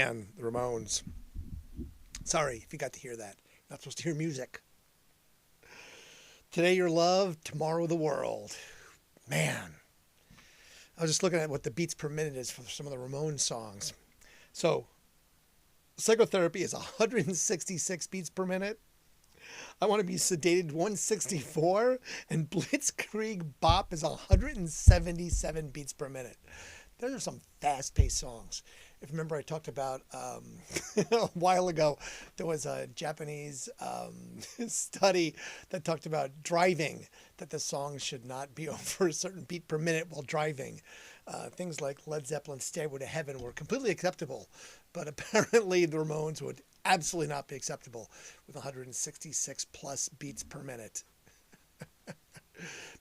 Man, the Ramones. Sorry if you got to hear that. You're not supposed to hear music. Today your love, tomorrow the world. Man. I was just looking at what the beats per minute is for some of the Ramones songs. So, Psychotherapy is 166 beats per minute. I Want to Be Sedated 164. And Blitzkrieg Bop is 177 beats per minute. Those are some fast-paced songs. If you remember, I talked about a while ago, there was a Japanese study that talked about driving, that the songs should not be over a certain beat per minute while driving. Things like Led Zeppelin's Stairway to Heaven were completely acceptable, but apparently the Ramones would absolutely not be acceptable with 166 plus beats per minute.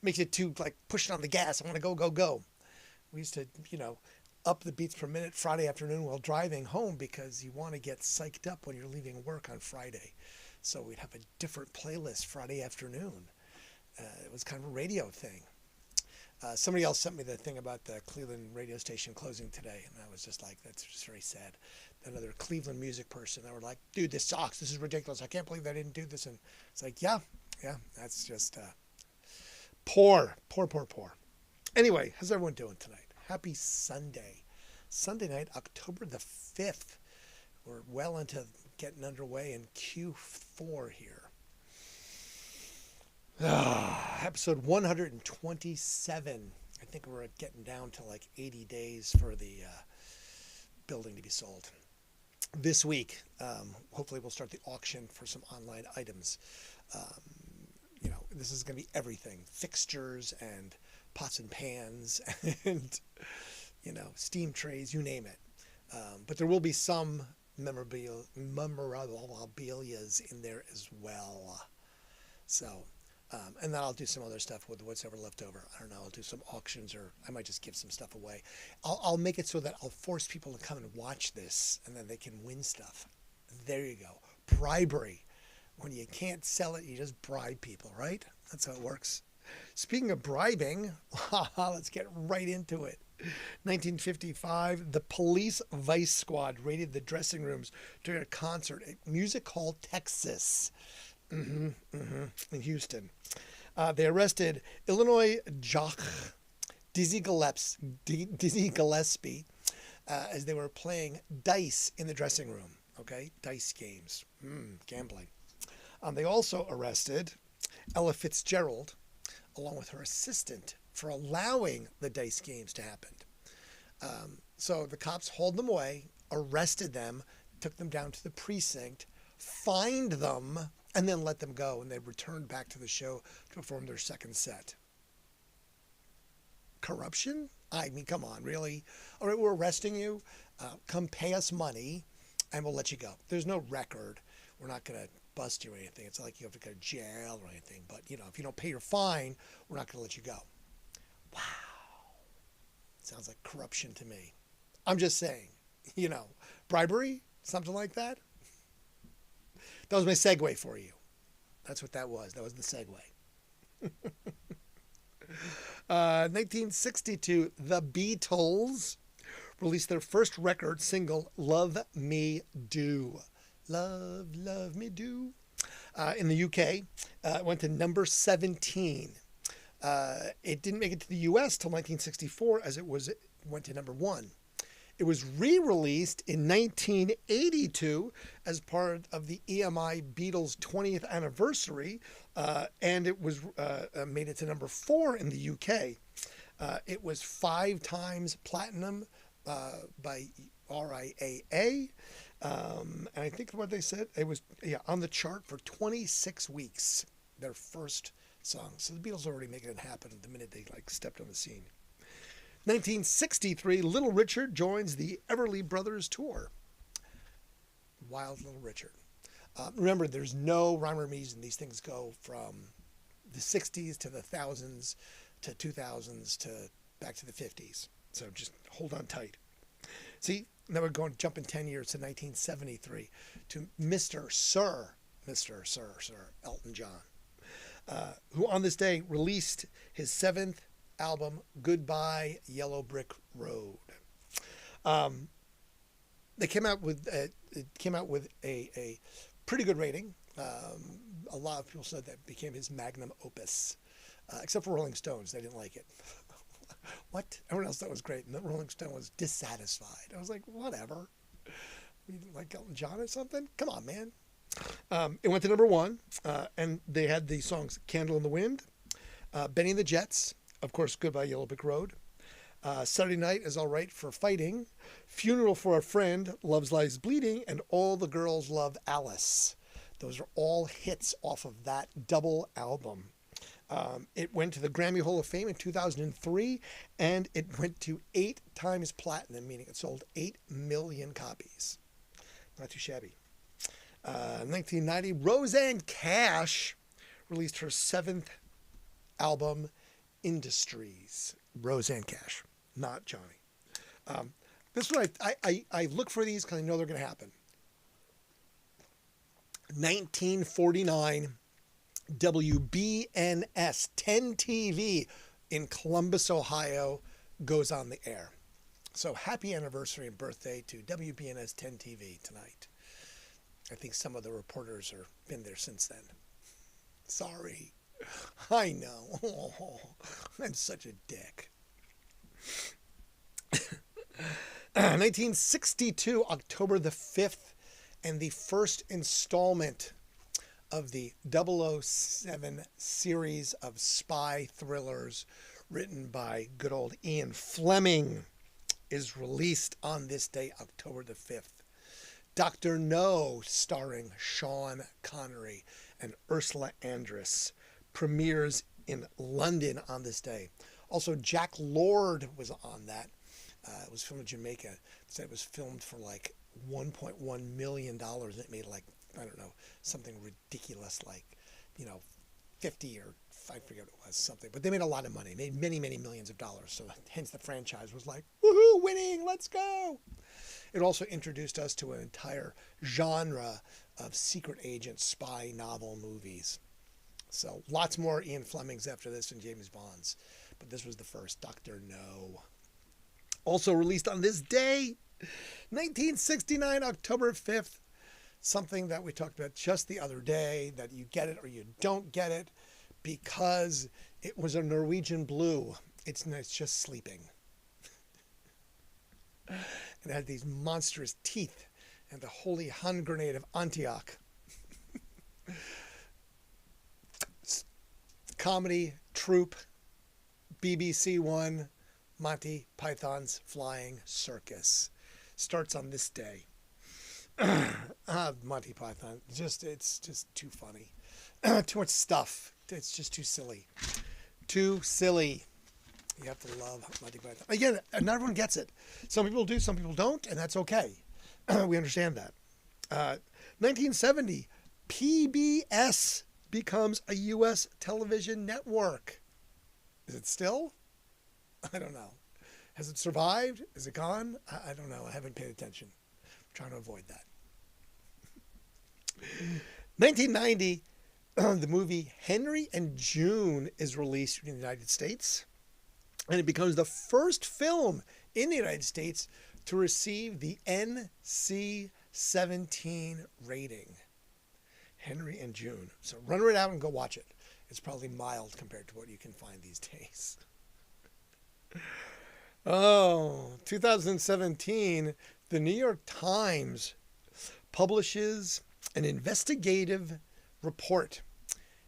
Makes it too, like, pushing on the gas. I want to go, go, go. We used to, up the beats per minute Friday afternoon while driving home because you want to get psyched up when you're leaving work on Friday. So we'd have a different playlist Friday afternoon. It was kind of a radio thing. Somebody else sent me the thing about the Cleveland radio station closing today, and I was just like, that's just very sad. Another Cleveland music person, they were like, dude, this sucks. This is ridiculous. I can't believe they didn't do this. And it's like, yeah, that's just poor. Anyway, how's everyone doing tonight? Happy Sunday. Sunday night, October the 5th. We're well into getting underway in Q4 here. Episode 127. I think we're getting down to like 80 days for the building to be sold. This week, hopefully we'll start the auction for some online items. This is going to be everything. Fixtures and pots and pans and, steam trays, you name it. But there will be some memorabilias in there as well. So, and then I'll do some other stuff with what's ever left over. I don't know, I'll do some auctions, or I might just give some stuff away. I'll make it so that I'll force people to come and watch this, and then they can win stuff. There you go. Bribery. When you can't sell it, you just bribe people, right? That's how it works. Speaking of bribing, let's get right into it. 1955, the Police Vice Squad raided the dressing rooms during a concert at Music Hall, Texas, in Houston. They arrested Illinois jock Dizzy Gillespie as they were playing dice in the dressing room. Okay, dice games, gambling. They also arrested Ella Fitzgerald, along with her assistant, for allowing the dice games to happen. So the cops hauled them away, arrested them, took them down to the precinct, fined them, and then let them go. And they returned back to the show to perform their second set. Corruption? I mean, come on, really? All right, we're arresting you. Come pay us money, and we'll let you go. There's no record. We're not going to bust you or anything. It's not like you have to go to jail or anything. But, if you don't pay your fine, we're not going to let you go. Wow. Sounds like corruption to me. I'm just saying, bribery, something like that. That was my segue for you. That's what that was. That was the segue. 1962, the Beatles released their first record single, Love Me Do. Love me do. In the UK, it went to number 17. It didn't make it to the US till 1964, as it went to number 1. It was re-released in 1982 as part of the EMI Beatles 20th anniversary, and it was made it to number 4 in the UK. It was 5 times platinum by RIAA. And I think what they said, it was on the chart for 26 weeks, their first song. So the Beatles already making it happen the minute they stepped on the scene. 1963, Little Richard joins the Everly Brothers tour. Wild Little Richard. Remember, there's no rhyme or reason. These things go from the 60s to the thousands to 2000s to back to the 50s. So just hold on tight. See, now we're jumping 10 years to 1973 to Sir Elton John, who on this day released his 7th album, Goodbye Yellow Brick Road. They came out with a pretty good rating. A lot of people said that became his magnum opus, except for Rolling Stones. They didn't like it. What? Everyone else thought it was great, and the Rolling Stone was dissatisfied. I was like, whatever. You like Elton John or something? Come on, man. It went to number one, and they had the songs "Candle in the Wind," "Benny and the Jets," of course, "Goodbye Yellow Brick Road." Saturday Night is All Right for Fighting, Funeral for a Friend, Love's Lies Bleeding, and All the Girls Love Alice. Those are all hits off of that double album. It went to the Grammy Hall of Fame in 2003, and it went to 8 times platinum, meaning it sold 8 million copies. Not too shabby. 1990, Roseanne Cash released her 7th album, Industries. Roseanne Cash, not Johnny. This one, I look for these because I know they're going to happen. 1949, WBNS 10 TV in Columbus, Ohio, goes on the air. So happy anniversary and birthday to WBNS 10 TV tonight. I think some of the reporters have been there since then. Sorry. I know. Oh, I'm such a dick. 1962, October the 5th, and the first installment of the 007 series of spy thrillers written by good old Ian Fleming is released on this day, October the 5th. Dr. No, starring Sean Connery and Ursula Andress, premieres in London on this day. Also, Jack Lord was on that. It was filmed in Jamaica. It said it was filmed for like $1.1 million. It made like, I don't know, something ridiculous like, 50 or I forget what it was, something. But they made a lot of money, made many, many millions of dollars. So hence the franchise was like, woohoo, winning, let's go. It also introduced us to an entire genre of secret agent spy novel movies. So lots more Ian Flemings after this and James Bonds. But this was the first, Dr. No. Also released on this day, 1969, October 5th. Something that we talked about just the other day, that you get it or you don't get it, because it was a Norwegian blue. It's just sleeping. It had these monstrous teeth and the holy hand grenade of Antioch. Comedy, troupe, BBC One, Monty Python's Flying Circus. Starts on this day. Monty Python. It's just too funny. Too much stuff. It's just too silly. Too silly. You have to love Monty Python. Again, not everyone gets it. Some people do, some people don't, and that's okay. We understand that. 1970, PBS becomes a U.S. television network. Is it still? I don't know. Has it survived? Is it gone? I don't know. I haven't paid attention. I'm trying to avoid that. 1990, the movie Henry and June is released in the United States. And it becomes the first film in the United States to receive the NC-17 rating. Henry and June. So run it out and go watch it. It's probably mild compared to what you can find these days. Oh, 2017, the New York Times publishes an investigative report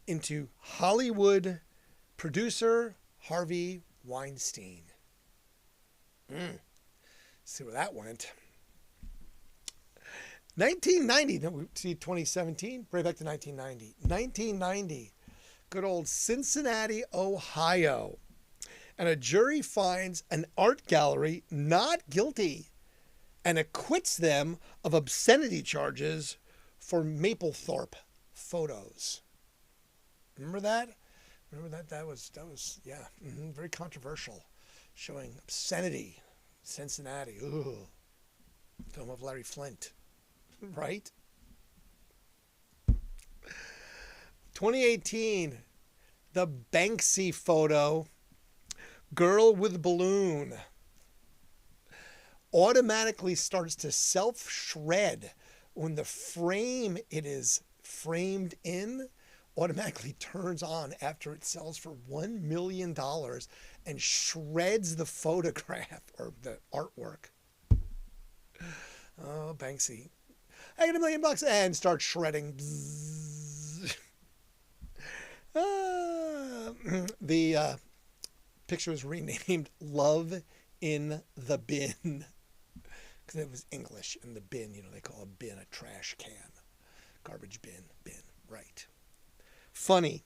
into Hollywood producer Harvey Weinstein. See where that went. 1990, no, we see 2017, right back to 1990. 1990, good old Cincinnati, Ohio. And a jury finds an art gallery not guilty and acquits them of obscenity charges for Mapplethorpe photos. Remember that? That was yeah, very controversial, showing obscenity. Cincinnati, ooh, film of Larry Flint, right? 2018, the Banksy photo, girl with balloon. automatically starts to self-shred when the frame it is framed in automatically turns on after it sells for $1 million and shreds the photograph or the artwork. Oh, Banksy. I get $1 million and start shredding. The picture was renamed Love in the Bin because it was English, and the bin, they call a bin a trash can. Garbage bin, right. Funny.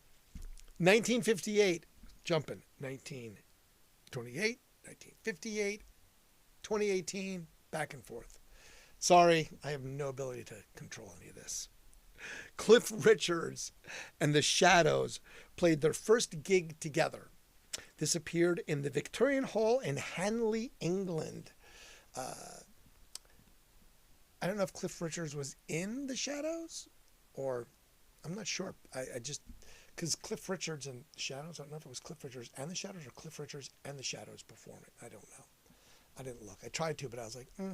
1958, jumping. 1928, 1958, 2018, back and forth. Sorry, I have no ability to control any of this. Cliff Richards and the Shadows played their first gig together. This appeared in the Victorian Hall in Hanley, England. I don't know if Cliff Richards was in the Shadows, or I'm not sure. I just, because Cliff Richards and the Shadows, I don't know if it was Cliff Richards and the Shadows or Cliff Richards and the Shadows performing. I don't know. I didn't look. I tried to, but I was like, I was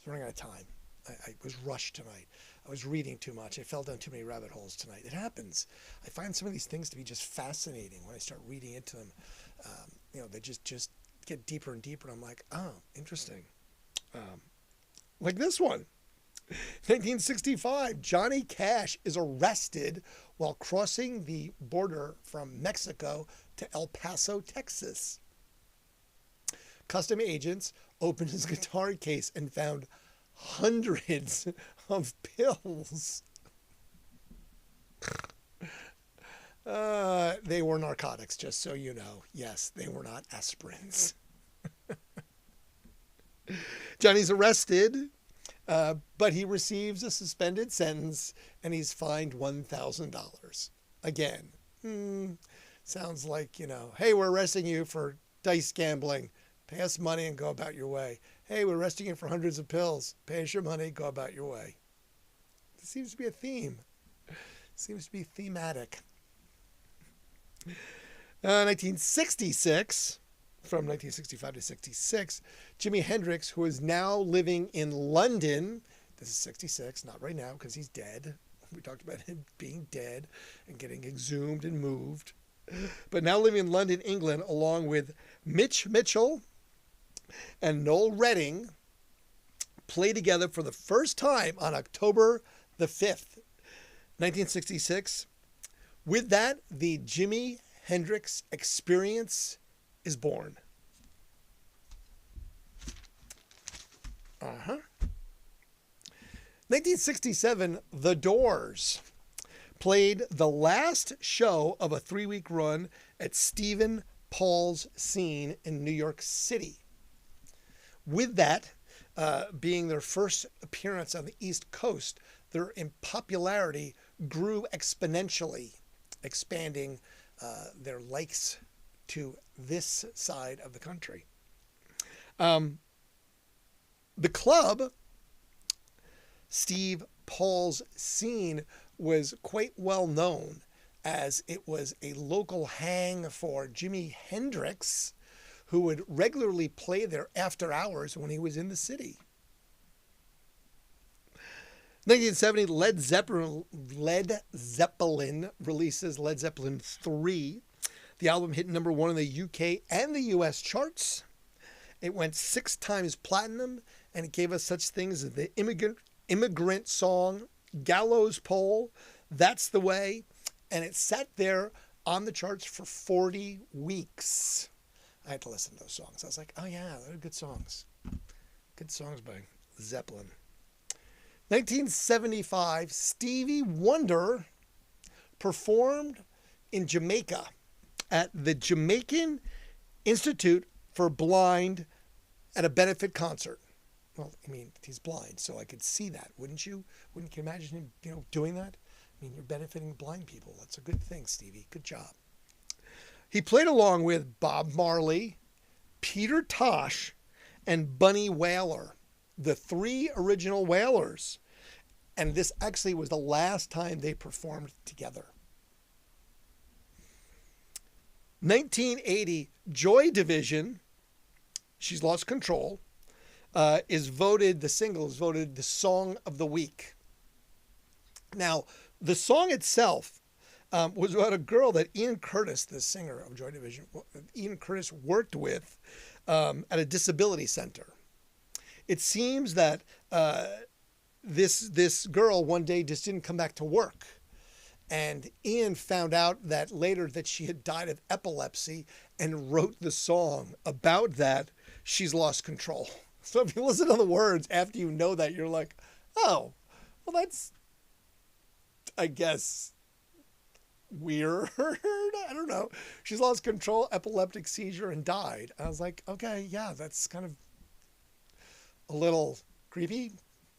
running out of time. I was rushed tonight. I was reading too much. I fell down too many rabbit holes tonight. It happens. I find some of these things to be just fascinating when I start reading into them. They just get deeper and deeper. And I'm like, oh, interesting. Like this one. 1965, Johnny Cash is arrested while crossing the border from Mexico to El Paso, Texas. Custom agents opened his guitar case and found hundreds of pills. They were narcotics, just so you know. Yes, they were not aspirins. Johnny's arrested, but he receives a suspended sentence and he's fined $1,000. Again, sounds like, hey, we're arresting you for dice gambling. Pay us money and go about your way. Hey, we're arresting you for hundreds of pills. Pay us your money, go about your way. This seems to be a theme. Seems to be thematic. 1966, from 1965 to 66, Jimi Hendrix, who is now living in London, this is 66, not right now because he's dead. We talked about him being dead and getting exhumed and moved. But now living in London, England, along with Mitch Mitchell and Noel Redding, play together for the first time on October the 5th, 1966. With that, the Jimi Hendrix Experience is born. 1967, The Doors played the last show of a 3-week run at Stephen Paul's Scene in New York City. With that, being their first appearance on the East Coast, their popularity grew exponentially, expanding their likes to this side of the country. The club, Steve Paul's Scene, was quite well known as it was a local hang for Jimi Hendrix, who would regularly play there after hours when he was in the city. 1970, Led Zeppelin releases Led Zeppelin 3. The album hit number 1 in the UK and the US charts. It went 6 times platinum, and it gave us such things as the immigrant song, Gallows Pole, That's the Way, and it sat there on the charts for 40 weeks. I had to listen to those songs. I was like, oh yeah, they're good songs. Good songs by Zeppelin. 1975, Stevie Wonder performed in Jamaica at the Jamaican Institute for Blind at a benefit concert. Well, I mean, he's blind, so I could see that. Wouldn't you? Wouldn't you imagine him, doing that? I mean, you're benefiting blind people. That's a good thing, Stevie. Good job. He played along with Bob Marley, Peter Tosh, and Bunny Wailer, the 3 original Wailers. And this actually was the last time they performed together. 1980, Joy Division, She's Lost Control, the single is voted the song of the week. Now, the song itself was about a girl that Ian Curtis, the singer of Joy Division, Ian Curtis worked with at a disability center. It seems that this girl one day just didn't come back to work. And Ian found out that later that she had died of epilepsy and wrote the song about that. She's lost control. So if you listen to the words after you know that, you're like, oh, well, that's, I guess, weird. I don't know. She's lost control, epileptic seizure, and died. I was like, okay, yeah, that's kind of a little creepy,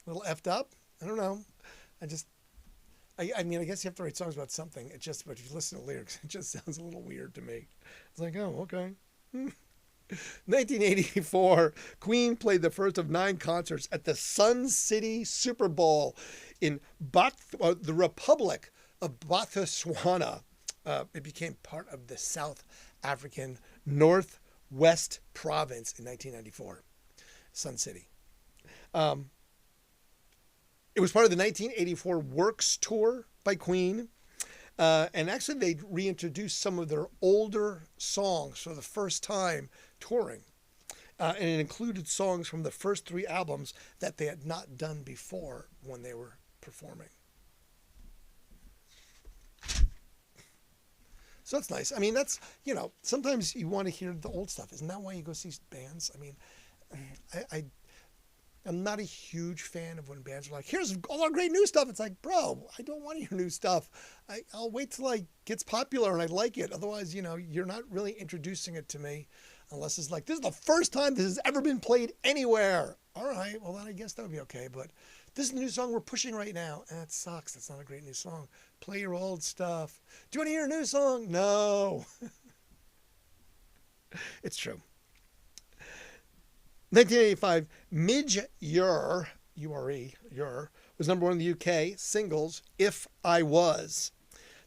a little effed up. I don't know. I mean, I guess you have to write songs about something. But if you listen to lyrics, it just sounds a little weird to me. It's like, oh, okay. 1984, Queen played the first of 9 concerts at the Sun City Super Bowl in the Republic of Botswana. It became part of the South African Northwest Province in 1994. Sun City. It was part of the 1984 Works Tour by Queen. And actually, they reintroduced some of their older songs for the first time touring. And it included songs from the first 3 albums that they had not done before when they were performing. So that's nice. I mean, that's, sometimes you want to hear the old stuff. Isn't that why you go see bands? I mean, I'm not a huge fan of when bands are like, here's all our great new stuff. It's like, bro, I don't want your new stuff. I'll wait till it gets popular and I like it. Otherwise, you're not really introducing it to me unless it's like, this is the first time this has ever been played anywhere. All right, well, then I guess that would be okay. But this is the new song we're pushing right now. That sucks. That's not a great new song. Play your old stuff. Do you want to hear a new song? No. It's true. 1985, Midge Ure, U-R-E, Ure, was number 1 in the UK singles, If I Was.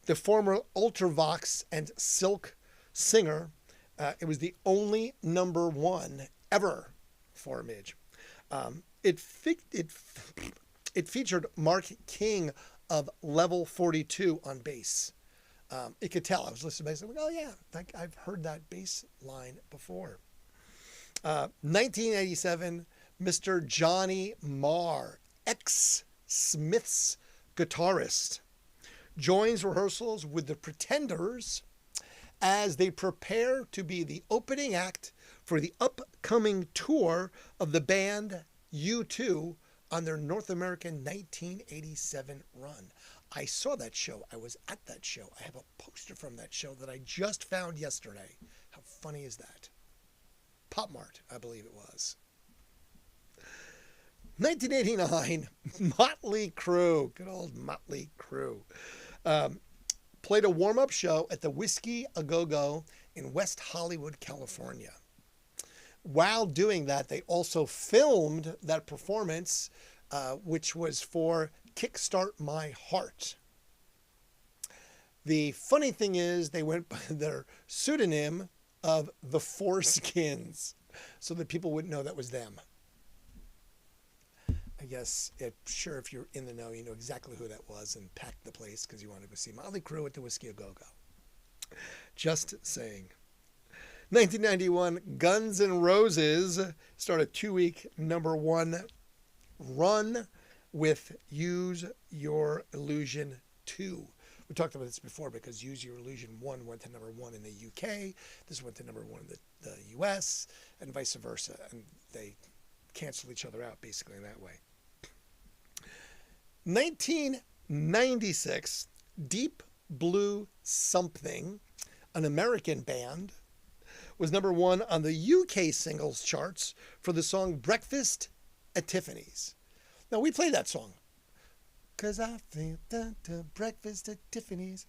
The former Ultravox and Silk singer, it was the only number 1 ever for Midge. It featured Mark King of Level 42 on bass. It could tell. I was listening to bass. I'm like, oh yeah, I've heard that bass line before. 1987, Mr. Johnny Marr, ex-Smiths guitarist, joins rehearsals with the Pretenders as they prepare to be the opening act for the upcoming tour of the band U2 on their North American 1987 run. I saw that show. I was at that show. I have a poster from that show that I just found yesterday. How funny is that? Pop Mart, I believe it was. 1989, Motley Crue, good old Motley Crue, played a warm-up show at the Whiskey A Go-Go in West Hollywood, California. While doing that, they also filmed that performance, which was for Kickstart My Heart. The funny thing is they went by their pseudonym of the Foreskins, so that people wouldn't know that was them. I guess, sure, if you're in the know, you know exactly who that was and packed the place because you wanted to go see Motley Crue at the Whiskey A Go-Go. Just saying. 1991, Guns N' Roses start a 2-week number 1 run with Use Your Illusion 2. We talked about this before because Use Your Illusion 1 went to number 1 in the UK. This went to number 1 in the US and vice versa. And they canceled each other out basically in that way. 1996, Deep Blue Something, an American band, was number 1 on the UK singles charts for the song Breakfast at Tiffany's. Now, we played that song. 'Cause I feel breakfast at Tiffany's.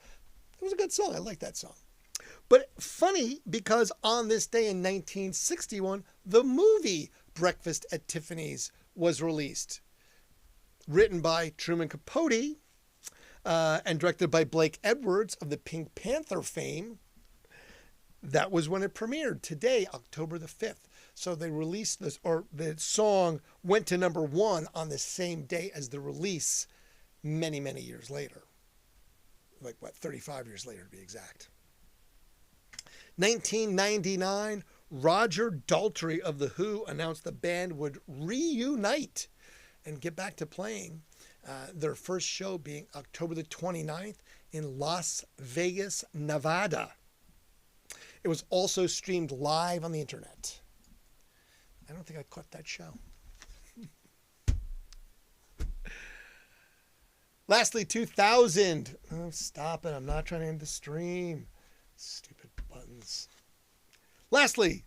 It was a good song. I like that song. But funny because on this day in 1961, the movie Breakfast at Tiffany's was released. Written by Truman Capote and directed by Blake Edwards of the Pink Panther fame. That was when it premiered. Today, October the 5th. So they released this, or the song went to number one on the same day as the release many, many years later. Like, 35 years later to be exact. 1999, Roger Daltrey of The Who announced the band would reunite and get back to playing. Their first show being October the 29th in Las Vegas, Nevada. It was also streamed live on the internet. I don't think I caught that show. Lastly, 2000. Oh, stop it. I'm not trying to end the stream. Stupid buttons. Lastly,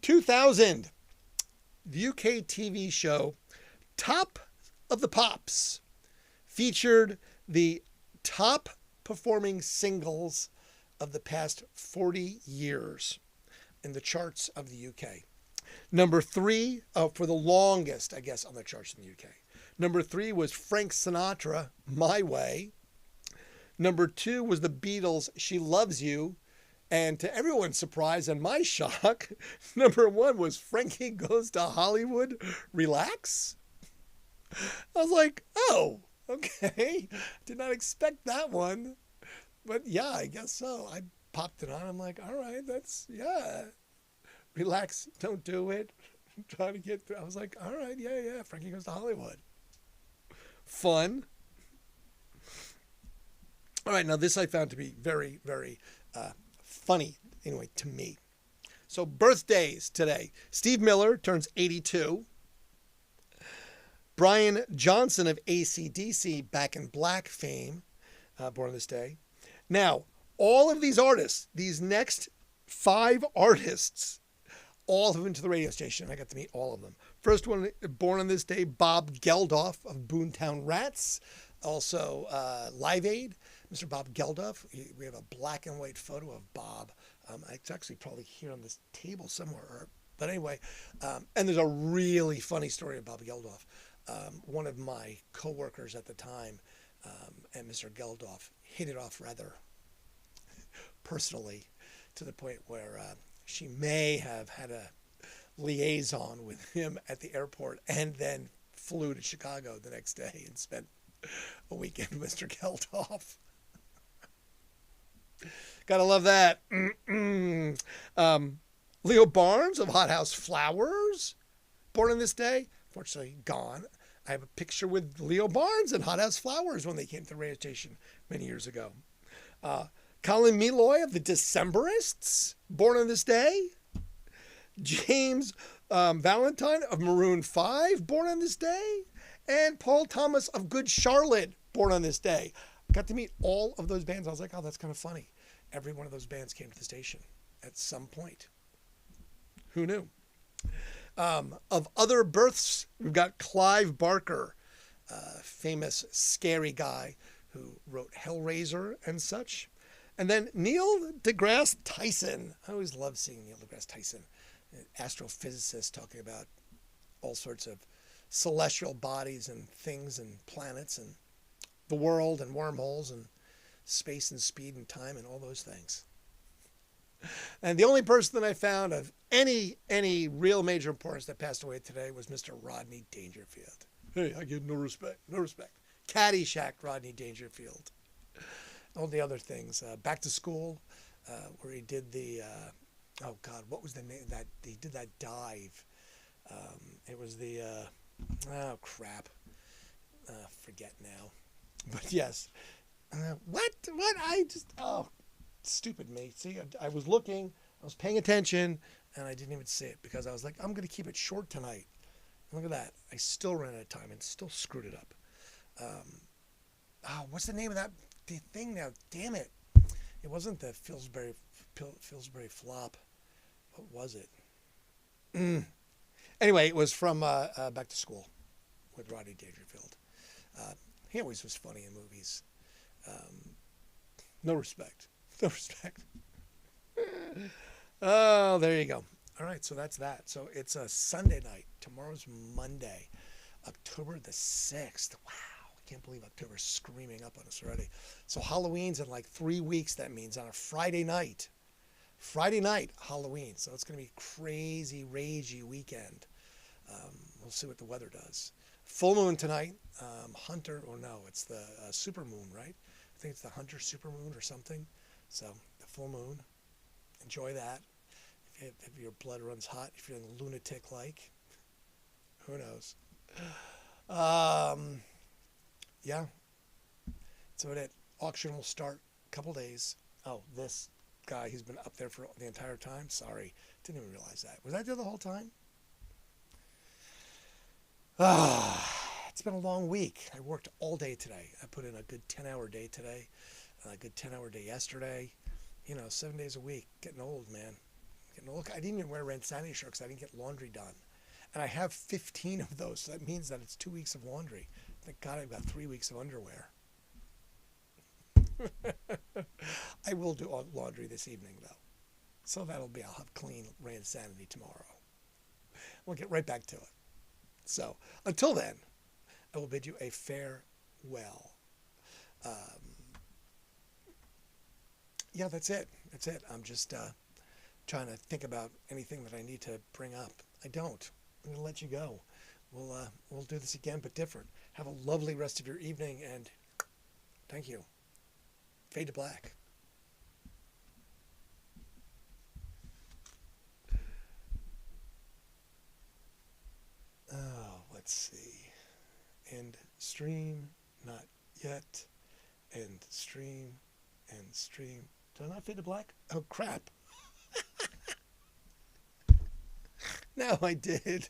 2000. The UK TV show Top of the Pops featured the top performing singles of the past 40 years in the charts of the UK. Number 3, for the longest, I guess, on the charts in the UK. Number 3 was Frank Sinatra, My Way. Number 2 was the Beatles, She Loves You. And to everyone's surprise and my shock, number 1 was Frankie Goes to Hollywood, Relax. I was like, oh, okay. Did not expect that one. But yeah, I guess so. I popped it on. I'm like, all right, that's, yeah. Relax, don't do it. I'm trying to get through. I was like, all right, yeah. Frankie Goes to Hollywood. Fun. All right, now this I found to be very, very funny, anyway, to me. So birthdays today. Steve Miller turns 82. Brian Johnson of AC/DC, Back in Black fame, born on this day. Now, all of these artists, these next 5 artists, all have been to the radio station. I got to meet all of them. First one born on this day, Bob Geldof of Boomtown Rats. Also, Live Aid, Mr. Bob Geldof. We have a black and white photo of Bob. It's actually probably here on this table somewhere. But anyway, and there's a really funny story of Bob Geldof. One of my coworkers at the time and Mr. Geldof hit it off rather personally to the point where she may have had a liaison with him at the airport and then flew to Chicago the next day and spent a weekend with Mr. Geldof. Gotta love that. Leo Barnes of Hot House Flowers, born on this day. Fortunately, gone. I have a picture with Leo Barnes and Hot House Flowers when they came to the radio station many years ago. Colin Meloy of the Decemberists, born on this day. James Valentine of Maroon 5, born on this day. And Paul Thomas of Good Charlotte, born on this day. I got to meet all of those bands. I was like, oh, that's kind of funny. Every one of those bands came to the station at some point. Who knew? Of other births, we've got Clive Barker, famous scary guy who wrote Hellraiser and such. And then Neil deGrasse Tyson. I always love seeing Neil deGrasse Tyson, an astrophysicist talking about all sorts of celestial bodies and things and planets and the world and wormholes and space and speed and time and all those things. And the only person that I found of any real major importance that passed away today was Mr. Rodney Dangerfield. Hey, I give no respect. Caddyshack Rodney Dangerfield. All the other things. Back to School, where he did the, oh God, what was the name? He did that dive. It was the, oh crap. Forget now. But yes. What? Oh, stupid me. See, I was looking, I was paying attention, and I didn't even see it because I was like, I'm going to keep it short tonight. And look at that. I still ran out of time and still screwed it up. What's the name of that thing now? Damn it. It wasn't the Pillsbury flop. What was it? Anyway, it was from Back to School with Rodney Dangerfield. He always was funny in movies. No respect. Oh, there you go. All right, so that's that. So it's a Sunday night. Tomorrow's Monday, October the 6th. Wow, I can't believe October's screaming up on us already. So Halloween's in like 3 weeks, that means, on a Friday night. Friday night, Halloween. So it's going to be crazy, ragey weekend. We'll see what the weather does. Full moon tonight. Hunter, or no, it's the super moon, right? I think it's the Hunter super moon or something. So the full moon. Enjoy that. If your blood runs hot, if you're feeling lunatic-like, who knows? Yeah, that's about it. Auction will start a couple days. Oh, this guy, he's been up there for the entire time. Sorry, didn't even realize that. Was I there the whole time? It's been a long week. I worked all day today. I put in a good 10-hour day today, a good 10-hour day yesterday. 7 days a week. Getting old, man. Getting old. I didn't even wear Randsanity shirts because I didn't get laundry done. And I have 15 of those, so that means that it's 2 weeks of laundry. Thank God I've got 3 weeks of underwear. I will do all laundry this evening, though. So I'll have clean Randsanity tomorrow. We'll get right back to it. So, until then, I will bid you a farewell. Yeah, that's it. That's it. I'm just trying to think about anything that I need to bring up. I don't. I'm going to let you go. We'll do this again, but different. Have a lovely rest of your evening, and thank you. Fade to black. Oh, let's see. End stream, not yet. End stream, end stream. Did I not fade to black? Oh, crap. No, I did.